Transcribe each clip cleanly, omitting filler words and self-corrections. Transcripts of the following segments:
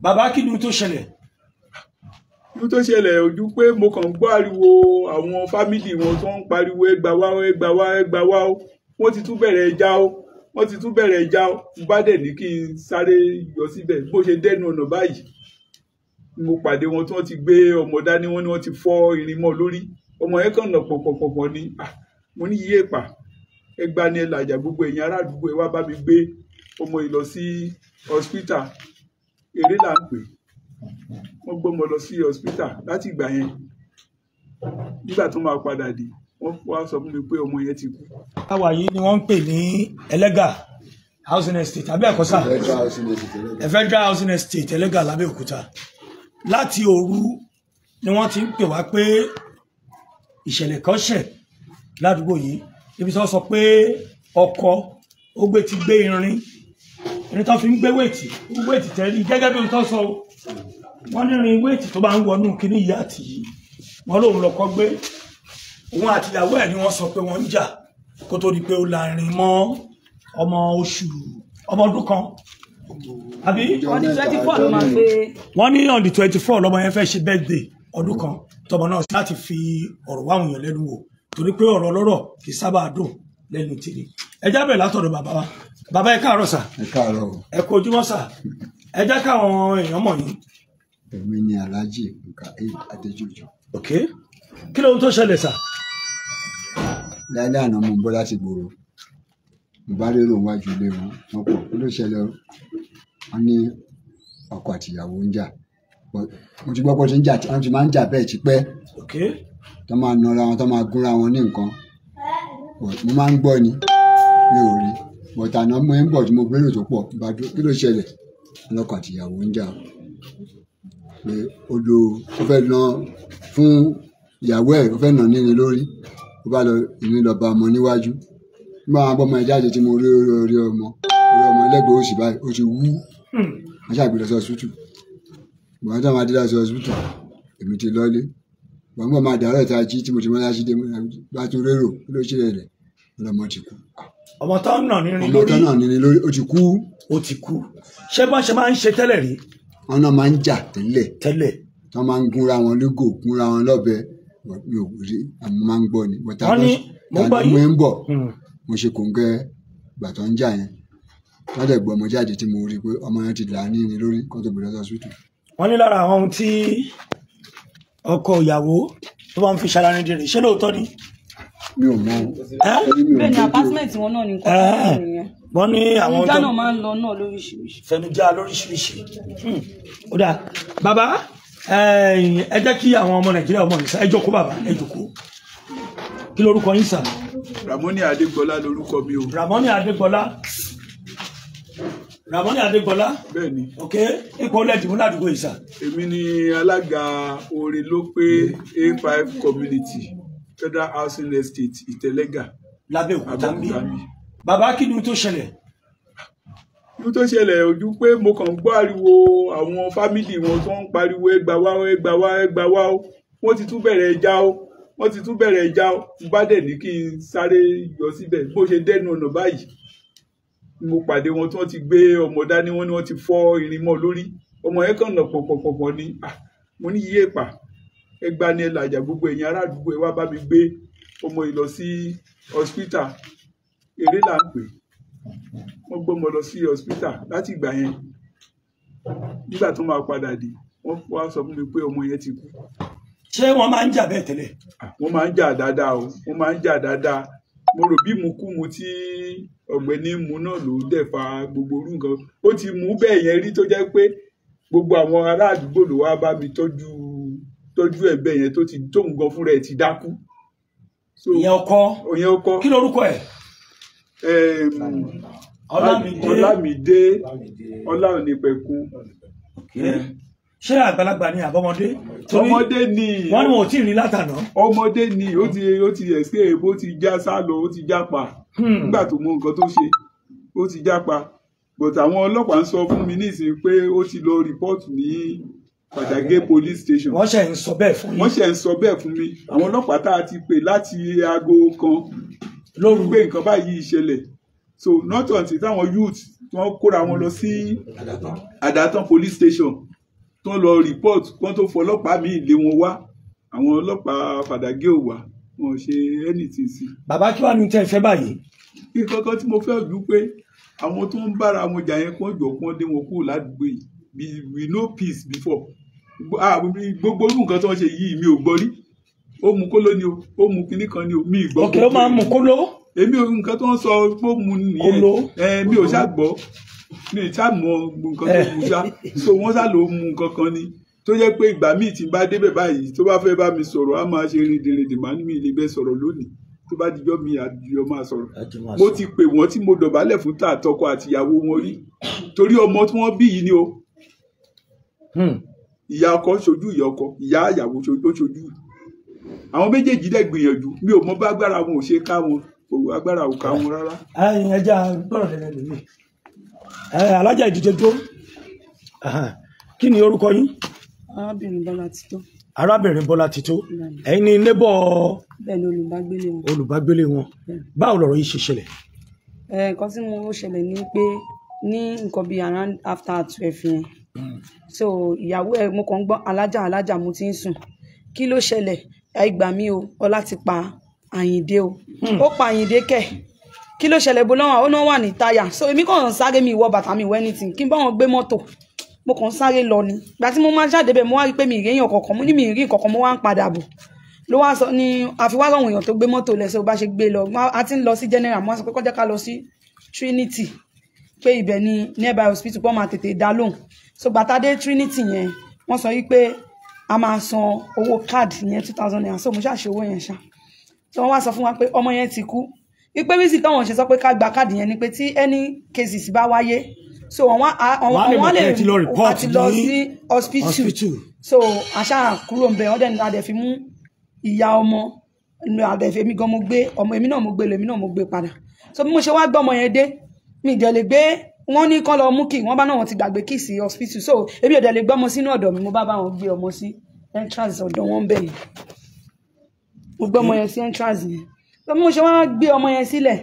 bàbá kí ni tó ṣẹlẹ̀? Ní tó ṣẹlẹ̀ ojú pé mo kàn gbọ́ ariwo àwọn fámìlì wọn tó ń pariwo ẹ gbà wá ẹ gbà wá ẹ gbà wá o, wọ́n ti tún bẹ̀rẹ̀ ẹja o, wọ́n ti tún bẹ̀rẹ̀ ẹja o. Mo bá dẹ̀ ní kí n sáré yọ síbẹ̀ bó ṣe dẹ́nu ọ̀nà báyìí mo pàdé wọn tí wọ́n ti gbé ọmọ dání, wọ́n ní wọ́n ti fọ́ irin mọ́ lórí. Ọmọ yẹn kàn nà pọ̀pọ̀pọ̀pọ̀ ni. Mo ní yíyé pa ẹ gbá ní ẹlàjà gbogbo ẹ̀yin ará àdúgbò ẹ wá bá mi gbé ọmọ yìí lọ sí hospital. Eré là ń pè. Wọ́n gbé ọmọ lọ sí hospital. Láti ìgbà yẹn nígbà tó máa padà dé wọ́n wá sọ fún mi pé ọmọ yẹn ti kú. Àwa yìí ni wọ́n ń pè ní Ẹlẹ́gà housing estate àbí ẹ̀kọ́sà Federal housing estate Ẹlẹ́gà l'Abẹ́òkúta. Láti òru ni wọ́n ti ń pè wá pé ìṣẹ̀lẹ̀ kan ṣẹ̀ ládùúgbò yìí ibi tí wọ́n sọ pé ọkọ ó ti gbé irin tó fi ń gbé wéètì tẹ́rí gẹ́gẹ́ bí wọ́n sọ wọ́n ní irin wéètì tó bá ń wọnú kíní yìí àti yìí wọ́n lóun lọ́kọ́ gbé òun àti ìyàwó ẹ̀ ni wọ́n sọ pé wọ́n ń jà kó tó di pé ó la irin mọ́ ọmọ ọdún kan àbí on the 24 ló máa gbé. wọ́n ní on the 24 lọ́mọ yẹn fẹ́ ṣe birthday ọdún kan tọmọ náà láti fi ọ̀rọ̀ wáwọn èèyàn lẹ́nu wò torí pé ọ̀rọ̀ ọlọ́rọ̀ kì í sábà dùn lẹ́nu tìrì. ẹ jábẹ̀ látọ̀dọ̀ bàbá wa bàbá ẹ káàárọ̀ sà. ẹ káàárọ̀. ẹ kú ojúmọ́ sà. ẹ jẹ́ káwọn èèyàn mọ̀ yín. èmi ni Alhaji Mukail Adejojo. ok kí lóhun tó ṣẹlẹ̀ sà. lálẹ́ àná mo ń bọ̀ láti gbòòrò mo bá rérò wájú ilé wọn pọ̀ kí ló ṣẹlẹ̀ wọn ní ọkọ àtìyàwó ń jà mo ti gbọ́ pé ṣe ń jà wọ́n ti máa ń jà bẹ́ẹ̀ tipẹ́ tó máa nọra wọn tó máa gúnra wọn ní nǹkan mo máa ń gbọ́ ni mi ò rí bọ̀tà náà mo ń bọ̀ tí mo gbérò tó pọ̀ bá dúró kí ló ṣẹlẹ̀ ọlọ́kọ àtìyàwó ń jà pé odò ó fẹ́ ná fún ìyàwó ẹ̀ ó fẹ́ nà níni lórí ó bá lọ ìní lọ bá ọmọ níwájú nígbà wọn bọ́ ọmọ ẹ̀ jáde tí mo rí orí ọmọ ẹlẹ́gbẹ̀ẹ́ òsì báyìí ó ti wú wọ́n ṣàgbélé sọ ṣútù ìgbà tó máa dé láti ọsibítù èmi ti lọ́lé ìgbà tó máa dàrọ́ ìta jí tí mo ti mọ́ láti dé bá tún rérò ló ṣe rẹ̀ ọlọ́mọ ti kú. ọmọ tó ń nà níní lórí ó ti kú. ó ti kú ṣé bọ́n ṣe máa ń ṣe tẹ́lẹ̀ rí. wọn náà máa ń jà tẹ́lẹ̀ tó máa ń gúnra wọn lógò gúnra wọn lọ́bẹ mi ò rí àmọ́ máa ń gbọ́ ni bọ́tà mo ń bọ̀ mo ṣe kòńgẹ́ ìgbà tó ń jà yẹn wọ́n dẹ̀ gbọ́ ọmọ jáde tí mo rí pé ọmọ yẹn ti là á ní lórí kó tó gbé lọ hospital. wọ́n ní lára àwọn ohun tí ọkọ ìyàwó tó bá ń fi ṣara ní dìrì ṣé lóòótọ́ ni. mi ò mọ. bẹ́ẹ̀ ni apartment wọn náà ní nǹkan tó ń nìyẹn. wọ́n ní àwọn fẹnujá náà máa ń lọ náà lóríṣiríṣi. fẹnujá lóríṣiríṣi. ó dáa bàbá ẹ jẹ́ kí àwọn ọmọ Nàìjíríà ọmọ nìsa ẹ jókòó bàbá ẹ jókòó kí lorúkọ yín sà. Ramoni Adégbọlá lorúkọ mi o. Ramoni Adégbọlá. Ramoni Adégbọlá. Bẹ́ẹ̀ni. ok ipò lẹ́dìmú ládùúgbò yìí sà. èmi ni alága oore ló pé A5 community Federal housing estate Ìtẹ̀lẹ́gà. l'Abẹ́òkúta ń bí. bàbá kí ni tó ṣẹlẹ̀. ní tó ṣẹlẹ̀ ojú pé mo kàn gbọ́ ariwo àwọn fámìlì wọn tó ń pariwo ẹ gbà wá ẹ gbà wá ẹ gbà wá o, wọ́n ti tún bẹ̀rẹ̀ ẹja o, wọ́n ti tún bẹ̀rẹ̀ ẹja o. mo bá dẹ̀ ní kí n sáré yọ síbẹ̀ bó ṣe dẹ́nu ọ̀nà báyìí mo pàdé wọn tí wọ́n ti gbé ọmọ dání, wọ́n ní wọ́n ti fọ́ irin mọ́ lórí. ọmọ yẹn kàn nà pọ̀pọ̀pọ̀pọ̀ ni. mo ní yíyé pa ẹ gbá ní ẹlàjà gbogbo ẹ̀yin ará àdúgbò ẹ wá bá mi gbé ọmọ yìí lọ sí hospital. Eré là ń pè. wọ́n gbé ọmọ lọ sí hospital. Láti ìgbà yẹn nígbà tó máa padà dé wọ́n wá sọ fún mi pé ọmọ yẹn ti kú. ṣé wọ́n máa ń jà bẹ́ẹ̀ tẹ́lẹ̀. wọ́n máa ń jà dáadáa o, wọ́n máa ń jà dáadáa. mo rò bí mu tí ọ̀gbẹ́ni mu náà ló dẹ̀ fa gbogbo orú nǹkan. ó ti mú bẹ́ẹ̀ yẹn rí tó jẹ́ pé gbogbo àwọn ará àdúgbò ló wá bá mi tọ́jú ẹ̀ bẹ́ẹ̀ yẹn tó ti tóun gan fúnra ẹ̀ ti dákú. ìyẹn ọkọ kí lorúkọ ẹ̀. Ọlámídé Ọláonípẹ̀kun. ṣé àgbàlagbà ni àbọ̀mọdé. ọmọdé ni wọ́n ní wọn ò tí ì rí látàná. ọmọdé ni ó ti escape, ó ti já sálọ, ó ti jápa nígbà tó mọ nǹkan tó ṣe, ó ti jápa. but àwọn ọlọ́pàá ń sọ fún mi nísìnyí pé ó ti lọ rìpọ́ọ̀tù ní Pàdágé police station. wọ́n ṣe ń sọ bẹ́ẹ̀ fún yín. wọ́n ṣe ń sọ bẹ́ẹ̀ fún mi. àwọn ọlọ́pàá tá a ti pè láti aago kan lóru pé nǹkan báyìí ṣẹlẹ̀. so not until táwọn youth wọ́n kóra wọn lọ sí Àdàtàn police station tó lọ report kó tó fọlọ́pàá mi lé wọn wá àwọn ọlọ́pàá Fàdágé ò wá wọn ṣe anything sí. bàbá kí wàá ní tẹ́ ẹ fẹ́ báyìí. nǹkan tí mo fẹ́ ju pé àwọn tó ń bára wọn jà yẹn kó jọ kó dé wọn kúrò ládùúgbò yìí we know peace before gbogbo irú nǹkan tó ń ṣe yìí mi ò gbọ́ rí ó mu kóló ni o ó mu kinní kan ni o mi ì gbọ́. òkè ó máa ń mu kóló. èmi ò nǹkan tó ń sọ pé ó mu nìyẹn mi ò ṣàgbọ́ mi ì ṣàmọ̀ nǹkan tó mu ṣá so wọ́n ṣá ló mu nǹkan kan ni tó jẹ́ pé ìgbà míì tí n bá débẹ̀ báyìí tó bá fẹ́ bá mi sọ̀rọ̀ á máa ṣe rìndìnrìndìn máa ní mi lè bẹ́ sọ̀rọ̀ lónìí tó bá dijọ́ mi àdìyọ máa sọ̀rọ̀ mo ti pè wọ́n tí mo dọ̀bálẹ̀ fún tààtọkọ àtìyàwó wọn rí torí ọmọ tí wọ́n bí yìí ni o ìyá ọkọ ṣojú ìyá ọkọ ìyá àyàwó ṣojú àwọn méjèèjì dẹ̀ gbìyànjú mi ò mọ bá agbára wọn ò ṣe ká wọn agbára ò ká wọn rárá. ẹja gbọ́dọ̀ tẹ̀lé lómi alájà ìdíje tó kí ni orúkọ yín. arábìnrin Bọ́lá Tító. arábìnrin Bọ́lá Tító ẹ̀yin ni nébọ̀. bẹ́ẹ̀ ni olùbágbélé wọn. olùbágbélé wọn báwo lọ̀rọ̀ yìí ṣe ṣẹlẹ̀. nǹkan tí mo ṣẹlẹ̀ ni pé ní nǹkan bíi around after 12 yẹn so ìyàwó ẹ̀ mo kàn ń gbọ́ alájà mo ti ń sùn kí ló ṣẹlẹ̀ ẹ gbà mí o ọlá ti pa Àyìndé o ó pa Àyìndé kẹ̀ kí ló ṣẹlẹ̀ bó náà ó náà wà ní táyà so èmi kàn ń sáré mi ìwọ bàtà mi ìwọ anything kí n bá wọn gbé mọ́tò mo kàn ń sáré lọ ni ìgbà tí mo máa jáde bẹ́ẹ̀ mo wá rí pé mi ìrèyàn kọ̀ọ̀kan mo ní mi ìrí nǹkan mo wá ń padà bọ̀ ló wá sọ ní àfiwá àwọn èèyàn tó gbé mọ́tò lẹ́sẹ̀ bá ṣe gbé lọ a ti ń lọ sí general mo wá sọ pé kọjá ká lọ sí Trinity pé ibẹ̀ ni nearby hospital pọ́ máa tètè dá lóhùn so gbàtà dé Trinity yẹn wọ́n sọ wípé a máa san owó káàdì yẹn 2000 naira so mo ṣàṣe owó yẹn ṣá so wọ́n wá sọ fún wa pé ọmọ yẹn ti kú wípé wíṣì táwọn ṣe sọ pé ká gba káàdì yẹn ni pé tí any cases bá wáyé so wọ́n lè àti lọ sí hospital so àṣà kúrò ń bẹ wọ́n dẹ̀ adẹ̀ fi mú ìyá ọmọ adẹ̀ fi èmi gan mo gbé ọmọ èmi náà mo gbé lèmi náà mo gbé padà so bí mo ṣe wá gbọ́ ọmọ yẹn dé mi ìdẹ̀ lè gbé wọ́n ní kán lọ mú kí wọ́n bá náà wọ́n ti gbàgbé kí sí hospital so èmi ìdẹ̀ lè gbọ́ ọmọ sínú ọ̀dọ̀ mi mo bá wọn gbé ọmọ sí entrance ọ̀dọ̀ wọn bẹ̀ yẹn mo gbé ọmọ yẹn sí entrance yẹn so bí mo ṣe wá gbé ọmọ yẹn sílẹ̀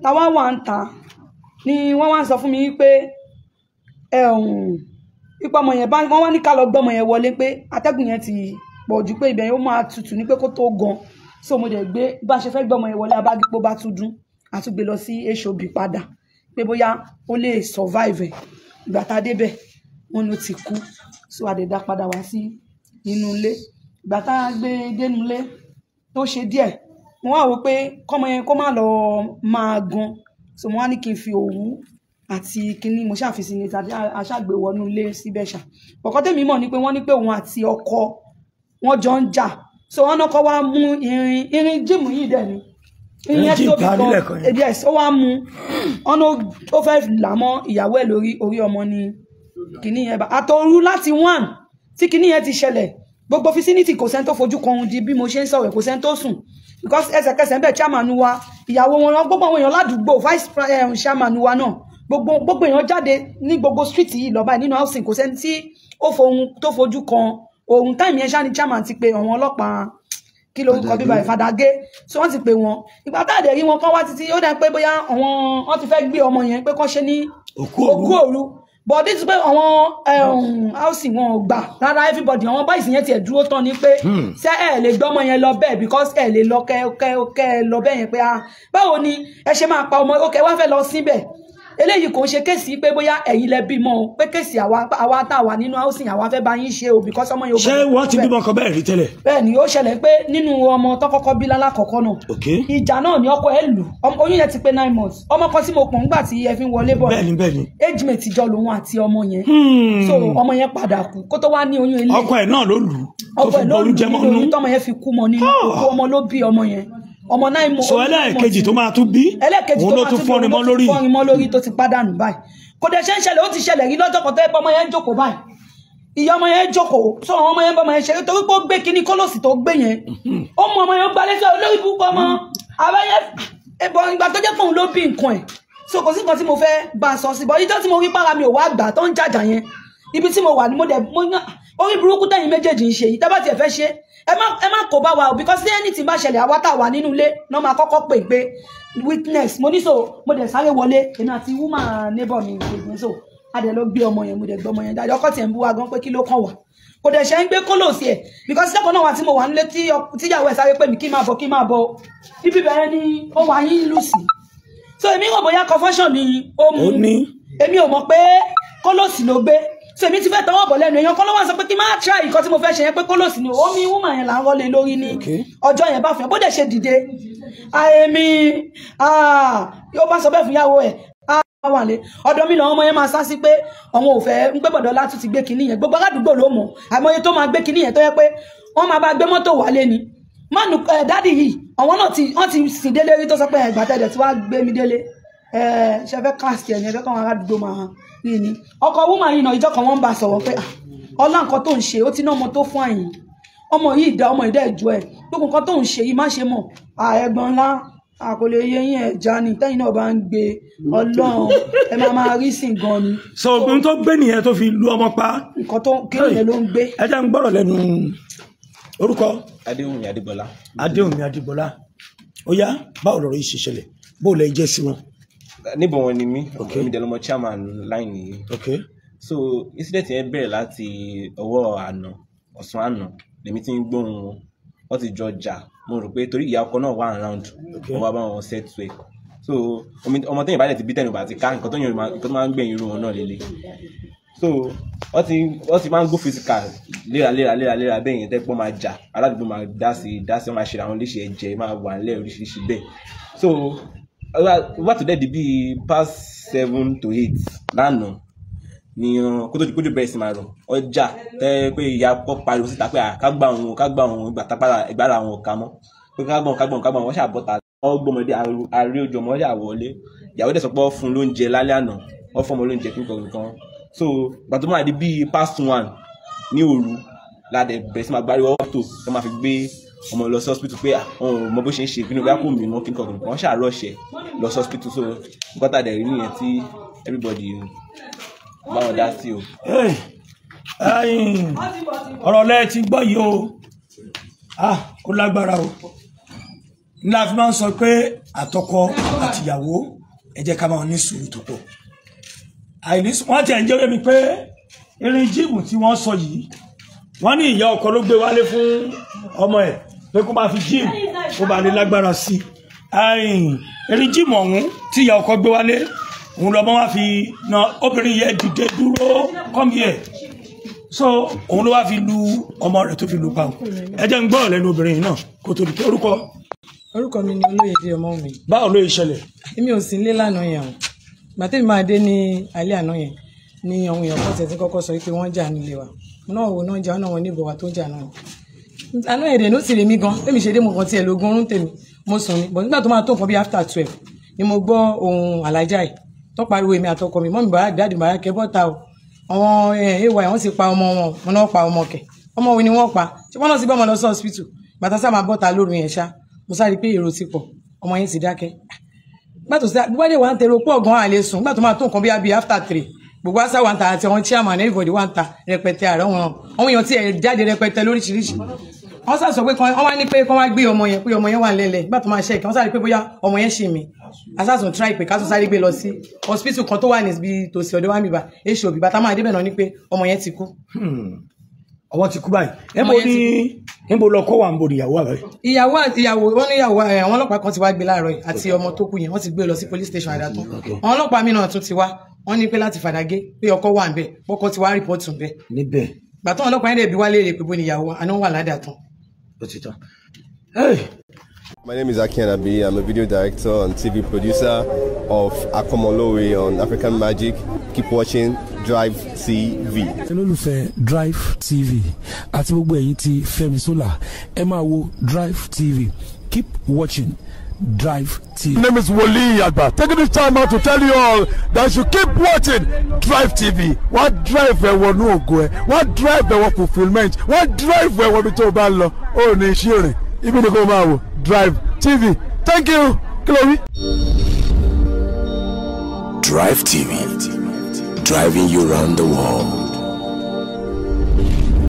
táwa wà ń ta ni wọ́n wá ń sọ fún mi pé ipa ọmọ yẹn bá wọ́n wá ní ká lọ gbọ́ ọmọ yẹn wọlé pé atẹ́gùn yẹn ti pọ̀ jù pé ibẹ̀ yẹn ó máa tutù ní pé kó tó gan so mo dẹ̀ gbé bá ṣe fẹ́ gbọ́ ọmọ yẹn wọlé abágbépó bá tún dún àtúgbé lọ sí HOB padà pé bóyá ó lè survive ẹ̀ ìgbà tá a débẹ̀ wọ́n ló ti kú so a dẹ̀ dá padà wá sí inú ilé ìgbà tá a gbé dénú ilé tó ṣe díẹ̀ mo wá wò pé kọ́mọ yẹn kó má lọ máa gan so mo wá ní kí n fi òwú àti kíní mo ṣàfisí ní tàbí aṣágbé wọnú ilé síbẹ̀ ṣá ọ̀kọ́ tèmi mọ̀ ni pé wọ́n ní pé òun àti ọkọ wọn jọ ń jà so wọ́n náà kọ́ wá mú irin jíìmù yìí dẹ̀ ni ìyẹn tóbi kan èdè ẹ̀ ó wá mú ọ̀nà ó fẹ́ là mọ́ ìyàwó ẹ̀ lórí orí ọmọ ni kíní yẹn bá àtòrú láti 1 tí kíní yẹn ti ṣẹlẹ̀ gbogbo fisiniti kò sẹ́ni tó fojú kan di bí mo ṣe ń sọ̀rọ̀ kò sẹ́ni tó sùn because ẹsẹ̀kẹsẹ̀ ń bẹ̀ chairman wa ìyàwó wọn gbogbo àwọn èèyàn ládùúgbò vice chairman wa náà gbogbo èèyàn jáde ní gbogbo street yìí lọ báyìí nínú housing kò sẹ́ni tí ó fojú kan ohun táìmì yẹn ṣá ni chairman ti pe àwọn ọlọ́pàá kí lórúkọ bíbá Fàdágé so wọ́n ti pè wọ́n ìgbà tá àdẹ̀rí wọn kán wá títí ó dá pé bóyá wọ́n ti fẹ́ gbé ọmọ yẹn pé kán ṣe ní òkú òru but this pé àwọn housing wọn ò gbà rárá everybody àwọn boys yẹn tiẹ̀ dúró tán ni pé ṣé ẹ lè gbé ọmọ yẹn lọ bẹ́ẹ̀ because ẹ lè lọ kẹ́ lọ bẹ́ẹ̀ yẹn pé báwo ni ẹ ṣe máa pa ọmọ ókè wá fẹ́ lọ síbẹ̀ eléyìí kò ń ṣe kéèsì pé bóyá ẹ̀yin lẹ bímọ o pé kéèsì àwa tá a wà nínú housing àwa fẹ́ bá yín ṣe o because ọmọ yóò. ṣé wọ́n ti bímọ kan bẹ́ẹ̀ rí tẹ́lẹ̀. bẹ́ẹ̀ ni ó ṣẹlẹ̀ pé nínú ọmọ tó kọ́kọ́ bí lálákọ̀ọ́kọ́ náà ìjà náà ni ọkọ ẹ̀ lù oyún yẹn ti pé 9 months ọmọ kan tí mo pọ̀ ńgbà tí ẹ fi ń wọlé bọ̀ bẹ́ẹ̀ni age mate jọ lòun àti ọmọ yẹn so ọmọ yẹn padà kú kó tó wá ní oyún ilé ọkọ ẹ̀ náà ló lù tó fi bọ́ọ̀lù jẹ́ mọ́ nínú tọmọ yẹn fi kú mọ́ nínú òkú ọmọ ló bí ọmọ yẹn ọmọ 9 months. so ẹlẹ́ẹ̀kejì tó máa tún bí òun ló tún fọ́rin mọ́ lórí tó ti pàdánù báyìí kò dẹ̀ ṣe ń ṣẹlẹ̀ ó ti ṣẹlẹ̀ rí lọ́jọ́ kan tó yẹ pé ọmọ yẹn jókòó báyìí ìyá ọmọ yẹn jókòó so àwọn ọmọ yẹn bọ́ ọmọ yẹn ṣeré torí pé ó gbé kíní kólòsì tó gbé yẹn ó mú ọmọ yẹn gbalẹ̀ sí olórí púpọ̀ ọmọ àbáyẹ ẹ̀bọ̀ ìgbà tó jẹ́ pé òun ló bí nǹkan ẹ̀ so kò sí nǹkan tí mo fẹ́ bá a sọ sí bọ́ ìjọ́ tí mo rí para mi ò wá gbà tó ń jàjà yẹn ibi tí mo wà ní mo dẹ̀ orí burúkú tẹ̀yìn méjèèjì ń ṣe yìí tẹ́ bá tiẹ̀ fẹ́ ṣe ẹ má kó bá wa o because ní anything bá ṣẹlẹ̀ àwa tá a wà nínú ilé náà máa kọ́kọ́ pè pé witness mo ní so mo dẹ̀ sáré wọlé èmi àti woman neighbor mi gbègbè so a dẹ̀ lọ gbé ọmọ yẹn mo dẹ̀ gbé ọmọ yẹn jáde ọkọ tiẹ̀ ń bú wa gan pé kí ló kàn wá kò dẹ̀ ṣe ń gbé kólòsì ẹ̀ because lẹ́kọ̀ọ́ náà wà tí mo wà nílé tíyàwó ẹ̀ sáré pé mi kí máa bọ̀ ibi bẹ̀rẹ̀ ni ó wà yín lù sí so èmi rò bóyá confusion ni ó mú èmi ò mọ̀ pé kólòsì ló gbé so èmi ti fẹ́ tọwọ́ bọ̀ lẹ́nu èèyàn kan ló wá sọ pé kí n máa try nǹkan tí mo fẹ́ ṣe yẹn pé kólòsì ni omi woman yẹn là ń rọlé lórí ní ọjọ́ yẹn bá fẹ́ bó dẹ̀ ṣe dìde àyèmí yóò bá sọ bẹ́ẹ̀ fún ìyàwó ẹ̀ wà lé ọ̀dọ̀ mi làwọn ọmọ yẹn máa sá sí pé àwọn ò fẹ́ ń pé bọ̀dọ̀ láti ti gbé kinní yẹn gbogbo aládùúgbò ló mọ̀ àìmọye tó máa gbé kinní yẹn tó yẹ pé wọ́n máa bá gbé mọ́tò wálé ni mánu dádì yìí àwọn náà wọ́n ti sìn délé rí tó sọ pé ẹgbà tẹ̀dẹ̀ tí wàá gbé mi délé ṣe fẹ́ káàsì ẹ̀yìn ẹ̀fẹ́ káwọn aládùúgbò máa rí ni ọkọ woman yìí náà ìjọ kan wọ́n ń bá sọ̀rọ̀ pé ọlá nǹkan tó ń ṣe ó ti ná ọmọ tó fún àyìn ọmọ yìí dá ọmọ ìdá ìjọ ẹ̀ gbogbo nǹkan tó ń ṣe yìí má ṣe mọ̀ ẹ̀gbọ́n ńlá àkọlé yẹyìn ẹja ni tẹ̀yin náà bá ń gbé Ọlọ́run ẹ máa rí sìn gan ni. sọ ohun tó gbé nìyẹn tó fi lu ọmọ pa. nǹkan tó kéwòn yẹn ló ń gbé. ẹ jẹ́ ń gbọ́rọ̀ lẹ́nu orúkọ. Adéwùmí Adébọ́lá. Adéwùmí Adébọ́lá ó yá báwo lọ̀rọ̀ yìí ṣe ṣẹlẹ̀ bó lẹ jẹ́ sí wọn. níbo wọn ni mí èmi dẹ̀ lọ́mọ chairman line yìí. so incident yẹn bẹ̀rẹ̀ láti ọwọ́ àná ọ̀sán àná lèmi ti ń gbóhùn wọn wọ́n ti jọ jà mo rò pé torí ìyá ọkọ náà wà around wọn wá bá wọn settle ẹ̀ so ọmọ tẹ́yìn bá dẹ̀ ti bí tẹ́nu bá ti ká nǹkan tó máa ń gbẹ̀yìn irú wọn náà lélẹ̀ so wọ́n ti máa ń go physical léraléra bẹ́ẹ̀ yẹn tẹ́pọ̀ máa jà aládùúgbò máa dá sí wọ́n máa ṣe àwọn léṣe ẹ̀jẹ̀ máa wà nílẹ̀ oríṣiríṣi bẹ́ẹ̀ so wá tó dẹ̀ di bíi past 7 to 8 lánàá ni kótó bẹ̀rẹ̀ sí máa rọ̀ ọjà tẹ́ pé ìyá pọ̀ pariwo síta pé kágbà òun ìgbàra àwọn ọ̀ka mọ́ pé kágbà wọ́n ṣàbọ̀tà ọgbọ́mọdé àrí ojú ọmọ ṣà wọlé ìyàwó dẹ̀ sọ pé wọ́n fún lóúnjẹ lálẹ́ àná wọ́n fún ọmọ lóúnjẹ nǹkan so gbàtó máa di bíi past 1 ní òru ládẹ̀ bẹ̀rẹ̀ sí máa gbáríwọ́ tó tó máa fi gbé ọmọ lọ sí hospital pé àwọn ọmọ bó ṣe ń ṣe ìpinnu bí a kò mìíràn kí nǹkan wọ́n ṣàrọ̀ṣẹ̀ lọ sí hospital so nǹkan tàdé rí nìyẹn tí everybody báwọn dá sí o. ọ̀rọ̀ lẹ́ẹ̀ ti gbọ́ yìí o ó lágbára o ńlá fi máa ń sọ pé àtọkọ àtìyàwó ẹ jẹ́ ká máa ní sùúrù tó pọ̀ wọ́n ti ẹ̀ ń jẹ́ mi pé irin jíìmù tí wọ́n sọ yìí wọ́n ní ìyá ọkọ ló gbé wálé fún ọmọ ẹ̀ pé kó máa fi jíìmù kó bá lè lágbára sí irin jíìmù ọ̀hún tí ìyá ọkọ gbé wálé òun lọ́mọ wá fi na obìnrin yẹn dìde dúró come here so òun ló wá fi lu ọmọ rẹ̀ tó fi lu pa ẹ jẹ́ ń gbọ́ lẹ́nu obìnrin náà kó tó di pé orúkọ mi ni Olóyèdé ọmọ mi. báwo ló ṣẹlẹ̀. èmi ò sí nílé lánàá yẹn o gbàtẹ́mi máa dé ní alẹ́ àná yẹn ní àwọn èèyàn kan tẹ̀sí kọ́kọ́ sọ pé wọ́n jà nílé wa náà wò náà jà náà wọn ní ìbọ̀wá tó jà náà àná èdè ló sì rè mí gan èmi ṣe dé mo kàn tiẹ̀ lógún orún tèmi mo sùn ní bọ̀ nígbà tó máa tó nǹkan bí after 12 ni mo gbọ́ ohun alájà yìí tó pariwo èmi àtọkọ mi mọ́mí bàrà dáàdì bàrà kẹ́ bọ́ta o àwọn èèwà wọ́n sì pa ọmọ wọn náà pa ọmọ kẹ̀ ọmọ wo ni wọ́n pa ṣé wọ́n náà sì gbọ́ ọmọ lọ sí hospital bàtà sá máa bọ́ta lóru yẹn ṣá mo sáré pé èrò ti pọ̀ ọmọ yẹn sì dákẹ́ gbàtò sí gbogbo wà ń tẹ̀rọ pọ̀ gan àlè sùn gbàtò máa tó nǹkan bí after 3 gbogbo àṣà wà ń ta àti àwọn chairman everybody wà ń ta rẹpẹtẹ àrẹ wọn àwọn èèyàn tí ẹ jáde rẹpẹtẹ lóríṣiríṣi wọ́n sá sọ pé wọ́n wá ní pé kán wá gbé ọmọ yẹn pé ọmọ yẹn wà lẹ́lẹ̀ gbàtò máa ṣe ìkẹ́ wọ́n sáré pé bóyá ọmọ yẹn ṣì mí asásùn try pé ká tún sáré gbé lọ sí hospital kan tó wà níbi tòsí ọ̀dọ̀ wa bíbá èso òbí bàtà máa débẹ̀ náà ní pé ọmọ yẹn ti kú. ọmọ ti kú báyìí níbo lọ kọ́ wà ń bo ìyàwó àbẹ̀. ìyàwó wọn ní ìyàwó àwọn ọlọ́pàá kan ti wá gbé láàárọ̀ yìí àti ọmọ tó kú yẹn wọ́n ti gbé lọ sí police station àdàtún àwọn ọlọ́pàá mi náà tún ti wá wọ́n ní pé láti Fàdágé pé ọkọ wà ń bẹ̀ ọkọ ti wá rìpọ́tù ń bẹ̀. níbẹ̀. gbàtọ́ ọlọ́pàá yẹn dẹ̀ bí wá léèrè pé bó ni ìyàwó àná wà ládàtún. ó ti tán. My name is Aki Anabi. I'm a video director and TV producer of Akomolowe on African Magic. Keep watching Drive TV. olólùfẹ́ Drive TV àti gbogbo ẹ̀yin tí Fẹ́mi Sola ẹ máa wo Drive TV. Keep watching Drive TV. My name is Wole Agba. Taking this time out to tell you all that you keep watching Drive TV. What drive ẹ̀wọ̀n ní ògo ẹ̀? What drive ẹ̀wọ̀n fulfilment? What drive ẹ̀wọ̀n ní tó bá lọ? Ó ní iṣẹ́ rìn. Ibi ni kò máa wò Drive TV. Thank you. Chloe. Drive TV. Driving you around the world.